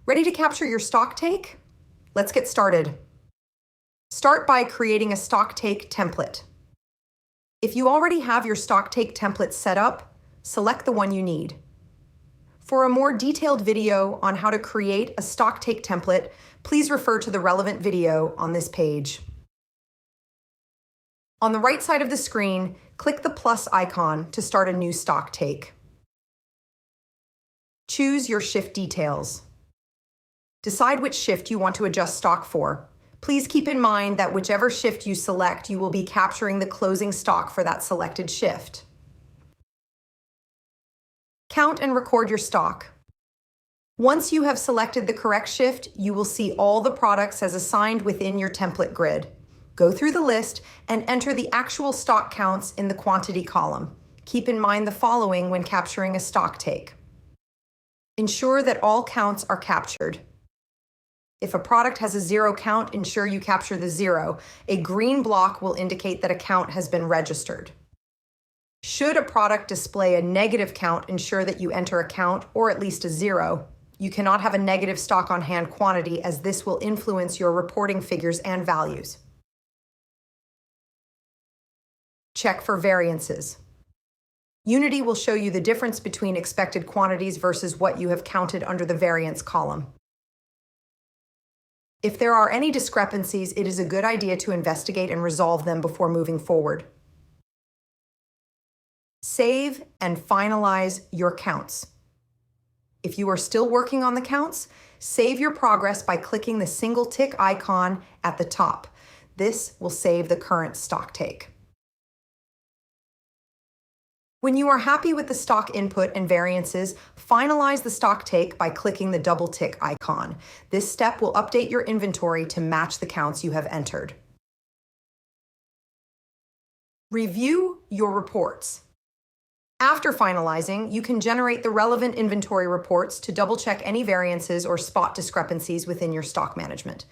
Ready to capture your stock take? Let's get started. Start by creating a stock take template. If you already have your stock take template set up, select the one you need. For a more detailed video on how to create a stock take template, please refer to the relevant video on this page. On the right side of the screen, click the plus icon to start a new stock take. Choose your shift details. Decide which shift you want to adjust stock for. Please keep in mind that whichever shift you select, you will be capturing the closing stock for that selected shift. Count and record your stock. Once you have selected the correct shift, you will see all the products as assigned within your template grid. Go through the list and enter the actual stock counts in the quantity column. Keep in mind the following when capturing a stock take. Ensure that all counts are captured. If a product has a 0 count, ensure you capture the 0. A green block will indicate that a count has been registered. Should a product display a negative count, ensure that you enter a count or at least a 0. You cannot have a negative stock on hand quantity, as this will influence your reporting figures and values. Check for variances. Unity will show you the difference between expected quantities versus what you have counted under the variance column. If there are any discrepancies, it is a good idea to investigate and resolve them before moving forward. Save and finalize your counts. If you are still working on the counts, save your progress by clicking the single tick icon at the top. This will save the current stock take. When you are happy with the stock input and variances, finalize the stock take by clicking the double tick icon. This step will update your inventory to match the counts you have entered. Review your reports. After finalizing, you can generate the relevant inventory reports to double-check any variances or spot discrepancies within your stock management.